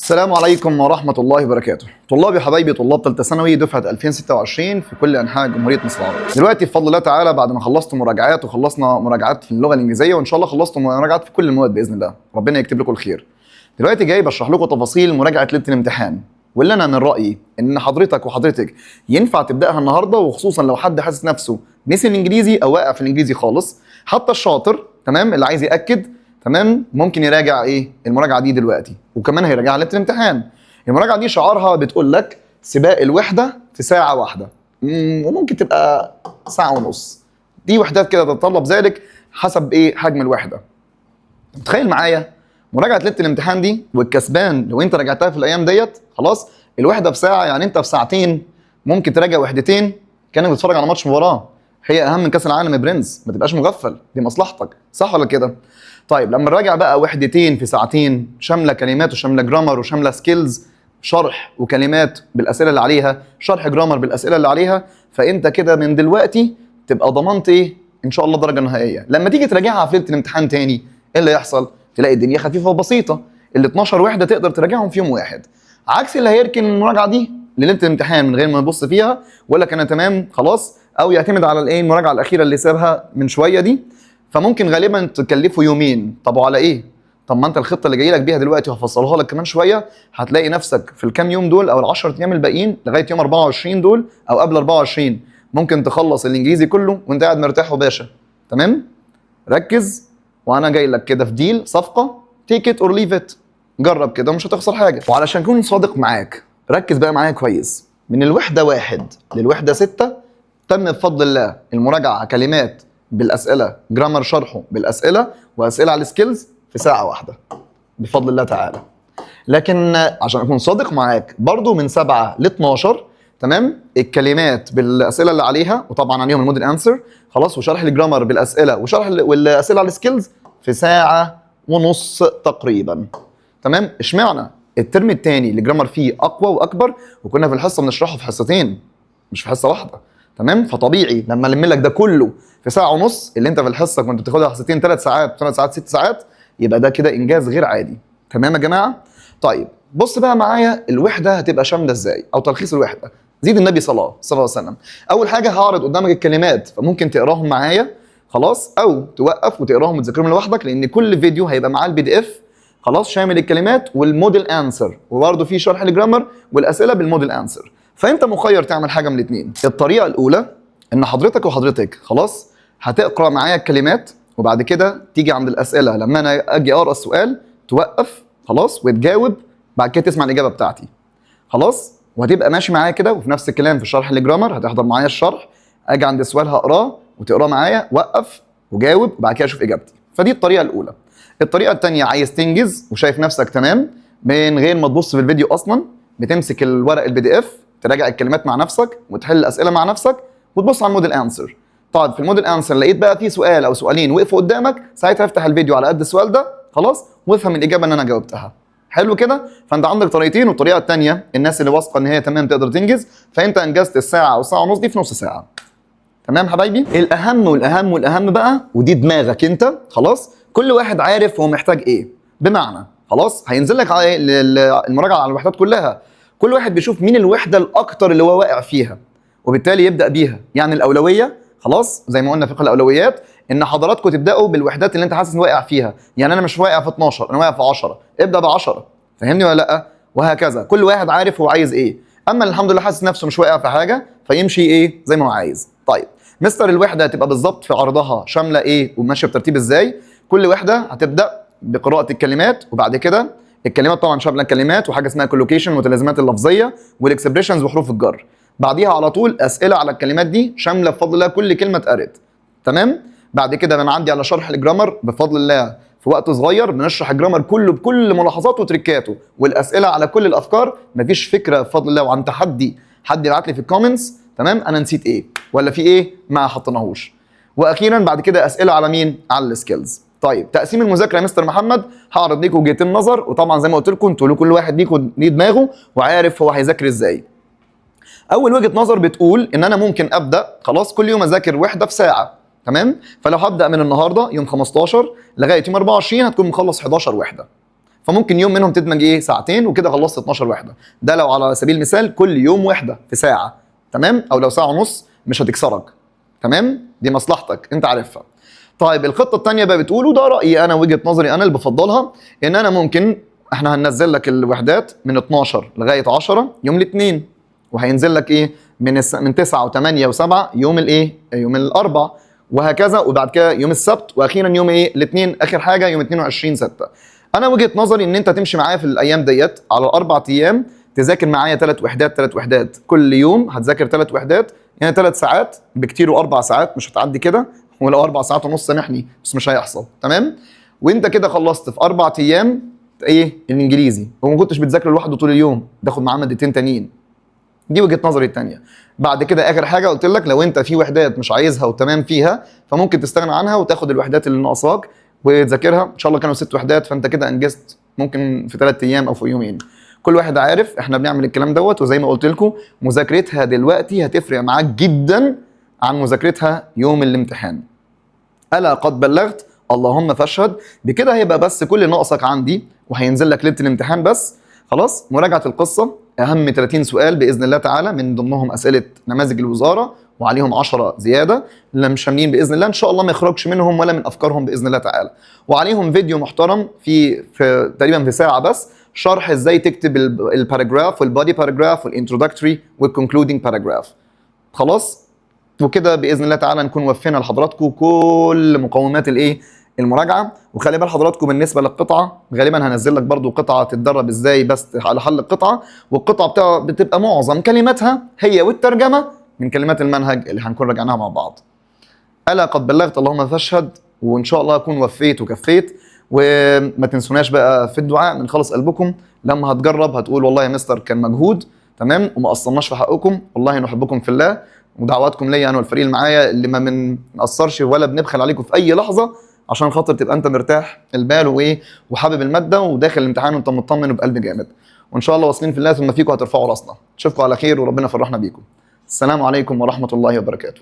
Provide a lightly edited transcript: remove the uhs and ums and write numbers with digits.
السلام عليكم ورحمة الله وبركاته. طلابي حبايبي طلاب ثالثة ثانوي دفعة 2026 في كل أنحاء جمهورية مصر العربية. دلوقتي بفضل الله تعالى بعد ما خلصت مراجعات وخلصنا مراجعات في اللغة الإنجليزية وإن شاء الله خلصت مراجعات في كل المواد بإذن الله، ربنا يكتب لكم الخير. دلوقتي جاي بشرح لكم تفاصيل مراجعة ليلة الامتحان، واللي أنا من رأيي إن حضرتك وحضرتك ينفع تبدأها النهاردة، وخصوصا لو حد حاسس نفسه نسي الإنجليزي أو واقع في الإنجليزي خالص، حتى الشاطر تمام اللي عايز يأكد تمام ممكن يراجع المراجعة دي دلوقتي، وكمان هيراجعها ليلة الامتحان. المراجعة دي شعارها بتقول لك سباق الوحدة في ساعة واحدة، وممكن تبقى ساعة ونص، دي وحدات كده تتطلب ذلك حسب حجم الوحدة. تخيل معايا مراجعة ليلة الامتحان دي، والكسبان لو انت راجعتها في الايام ديت خلاص الوحدة في ساعة، يعني انت في ساعتين ممكن تراجع وحدتين كانك بتتفرج على ماتش مباراة. هي اهم من كاس العالم يا برنس، ما تبقاش مغفل، دي مصلحتك، صح ولا كده؟ طيب لما نراجع بقى وحدتين في ساعتين شاملة كلمات وشاملة جرامر وشاملة سكيلز، شرح وكلمات بالاسئله اللي عليها، شرح جرامر بالاسئله اللي عليها، فانت كده من دلوقتي تبقى ضمنت ان شاء الله الدرجه النهائيه. لما تيجي تراجعها في ليله الامتحان تاني ايه اللي يحصل؟ تلاقي الدنيا خفيفه وبسيطه، ال 12 وحده تقدر تراجعهم في يوم واحد، عكس اللي هيركن المراجعه دي لليله الامتحان من غير ما يبص فيها ولا كان تمام خلاص، او يعتمد على المراجعه الاخيره اللي سابها من شويه دي، فممكن غالبا تكلفه يومين. طب وعلى ايه؟ طب ما انت الخطه اللي جاي لك بيها دلوقتي وهفصلها لك كمان شويه، هتلاقي نفسك في الكام يوم دول او ال10 ايام الباقيين لغايه يوم 24 دول او قبل 24 ممكن تخلص الانجليزي كله وانت قاعد مرتاح وباشا. تمام؟ ركز، وانا جاي لك كده في ديل صفقه، تيك ات اور ليف ات، جرب كده ومش هتخسر حاجه. وعلشان اكون صادق معاك ركز بقى معايا كويس، من الوحده 1 للوحده 6 تم بفضل الله المراجعه كلمات بالاسئله، جرامر شرحه بالاسئله، واسئله على السكيلز في ساعة واحدة بفضل الله تعالى. لكن عشان اكون صادق معاك برضو من 7 ل 12 تمام الكلمات بالاسئله اللي عليها وطبعا عليهم الموديل انسر خلاص، وشرح الجرامر بالاسئله وشرح والاسئله على السكيلز في ساعة ونص تقريبا. تمام؟ اشمعنى الترم الثاني الجرامر فيه اقوى واكبر، وكنا في الحصه بنشرحه في حصتين مش في حصه واحده. تمام؟ فطبيعي لما الم لك ده كله في ساعة ونص، اللي انت في الحصه كنت بتاخدها حصتين 3 ساعات 3 ساعات 6 ساعات، يبقى ده كده انجاز غير عادي. تمام يا جماعه؟ طيب بص بقى معايا الوحده هتبقى شامله ازاي، او تلخيص الوحده زيد النبي صلى الله عليه وسلم. اول حاجه هعرض قدامك الكلمات، فممكن تقراهم معايا خلاص، او توقف وتقراهم وتذاكرهم لوحدك، لان كل فيديو هيبقى معاه البي دي اف خلاص شامل الكلمات والموديل انسر، وبرده في شرح الجرامر والاسئله بالموديل انسر. فانت مخير تعمل حاجه من الاثنين. الطريقه الاولى ان حضرتك خلاص هتقرا معايا الكلمات، وبعد كده تيجي عند الاسئله لما انا اجي اقرا السؤال توقف خلاص وتجاوب، بعد كده تسمع الاجابه بتاعتي خلاص، وهتبقى ماشي معايا كده. وفي نفس الكلام في شرح الجرامر هتحضر معايا الشرح، اجي عند السؤال هقراه وتقراه معايا، وقف وجاوب وبعد كده اشوف اجابتي. فدي الطريقه الاولى. الطريقه الثانيه عايز تنجز وشايف نفسك تمام من غير ما تبص في الفيديو اصلا، بتمسك الورق البي دي اف تراجع الكلمات مع نفسك وتحل الاسئله مع نفسك وتبص على الموديل انسر. طيب في الموديل انسر لقيت بقى في سؤال او سؤالين وقفوا قدامك، ساعتها افتح الفيديو على قد السؤال ده خلاص وافهم الاجابه اللي انا جاوبتها. حلو كده؟ فانت عندك طريقتين، والطريقه الثانيه الناس اللي واثقه ان هي تمام تقدر تنجز، فانت انجزت الساعه او ساعه ونص دي في نص ساعه. تمام حبايبي؟ الاهم والاهم والاهم بقى، ودي دماغك انت خلاص، كل واحد عارف هو محتاج ايه. بمعنى خلاص هينزل لك على المراجعه على الوحدات كلها، كل واحد بيشوف مين الوحده الاكتر اللي هو واقع فيها وبالتالي يبدا بيها. يعني الاولويه خلاص زي ما قلنا في فقه الاولويات ان حضراتكم تبداوا بالوحدات اللي انت حاسس ان واقع فيها. يعني انا مش واقع في 12، انا واقع في 10، ابدا ب10. فاهمني ولا لا؟ وهكذا كل واحد عارف هو عايز ايه. اما الحمد لله حاسس نفسه مش واقع في حاجه فيمشي زي ما هو عايز. طيب مستر الوحده هتبقى بالظبط في عرضها شامله وماشيه بترتيب ازاي؟ كل وحده هتبدا بقراءه الكلمات، وبعد كده الكلمات طبعا شامله كلمات وحاجه اسمها كولوكيشن والمتلازمات اللفظيه والاكسبريشنز وحروف الجر. بعديها على طول اسئله على الكلمات دي شامله بفضل الله كل كلمه اتقرت. تمام؟ بعد كده بنعدي على شرح الجرامر بفضل الله في وقت صغير، بنشرح الجرامر كله بكل ملاحظاته وتريكاته، والاسئله على كل الافكار، مفيش فكره بفضل الله. وعن تحدي حد يبعت لي في الكومنتس تمام انا نسيت ولا في ما حطيناهوش. واخيرا بعد كده اسئله على مين؟ على السكيلز. طيب تقسيم المذاكره يا مستر محمد، هعرض ليكم وجهتين نظر، وطبعا زي ما قلت لكم انتوا كل واحد ليكم ليه دماغه وعارف هو هيذاكر ازاي. اول وجهه نظر بتقول ان انا ممكن ابدا خلاص كل يوم اذاكر وحده في ساعه. تمام؟ فلو هبدا من النهارده يوم 15 لغايه يوم 24 هتكون مخلص 11 وحده. فممكن يوم منهم تدمج ايه ساعتين وكده خلصت 12 وحده. ده لو على سبيل المثال كل يوم وحده في ساعه، تمام، او لو ساعه ونص مش هتكسرك، تمام، دي مصلحتك انت عارفها. طيب الخطه الثانيه بقى بتقول، وده رايي انا وجهه نظري انا اللي بفضلها، ان انا ممكن احنا هننزل لك الوحدات من 12 لغايه 10 يوم الاثنين، وهينزل لك ايه من 9 و8 و7 يوم الايه يوم الاربع، وهكذا، وبعد كده يوم السبت، واخيرا يوم ايه الاثنين اخر حاجه يوم 22/6. انا وجهه نظري ان انت تمشي معايا في الايام ديت على الاربع ايام، تذاكر معايا 3 وحدات 3 وحدات كل يوم، هتذاكر 3 وحدات يعني 3 ساعات بكتير و4 ساعات، مش هتعدي كده، ولو 4 ساعات ونص سامحني بس مش هيحصل، تمام. وانت كده خلصت في 4 ايام ايه الانجليزي، وما كنتش بتذاكر لوحده طول اليوم، تاخد معاه مادتين تانيين. دي وجهه نظري الثانيه. بعد كده اخر حاجه قلت لك، لو انت في وحدات مش عايزها وتمام فيها، فممكن تستغنى عنها وتاخد الوحدات اللي ناقصاك وتذاكرها، ان شاء الله كانوا 6 وحدات، فانت كده انجزت ممكن في 3 ايام او في يومين. كل واحد عارف احنا بنعمل الكلام دوت، وزي ما قلت لكم مذاكرتها دلوقتي هتفرق معاك جدا عن مذاكرتها يوم الامتحان. الا قد بلغت اللهم فاشهد. بكده هيبقى بس كل اللي ناقصك عندي، وهينزل لك ليله الامتحان بس خلاص مراجعه القصه، اهم 30 سؤال باذن الله تعالى، من ضمنهم اسئله نماذج الوزاره وعليهم 10 زياده اللي مش شاملين باذن الله، ان شاء الله ما يخرجش منهم ولا من افكارهم باذن الله تعالى. وعليهم فيديو محترم في تقريبا في ساعه بس، شرح ازاي تكتب الباراجراف والبادي باراجراف والانترودكتوري والكونكلودينج باراجراف. خلاص، وكده باذن الله تعالى نكون وفينا لحضراتكم كل مقومات الايه المراجعه. وخلي بال حضراتكم بالنسبه للقطعه، غالبا هنزل لك برضو قطعه تتدرب ازاي بس على حل القطعه، والقطعه بتبقى معظم كلماتها هي والترجمه من كلمات المنهج اللي هنكون راجعناها مع بعض. الا قد بلغت اللهم فاشهد، وان شاء الله اكون وفيت وكفيت. وما تنسوناش بقى في الدعاء من خلص قلبكم، لما هتجرب هتقول والله يا مستر كان مجهود، تمام، وما قصرناش في حقكم، والله نحبكم في الله، ودعواتكم ليا انا والفريق اللي معايا اللي ما بنقصرش ولا بنبخل عليكم في اي لحظه، عشان خاطر تبقى انت مرتاح البال وايه وحابب الماده وداخل الامتحان وانت مطمن وبقلب جامد. وان شاء الله واثقين في الله ثم فيكم هترفعوا راسنا. اشوفكم على خير وربنا فرحنا بيكم. السلام عليكم ورحمه الله وبركاته.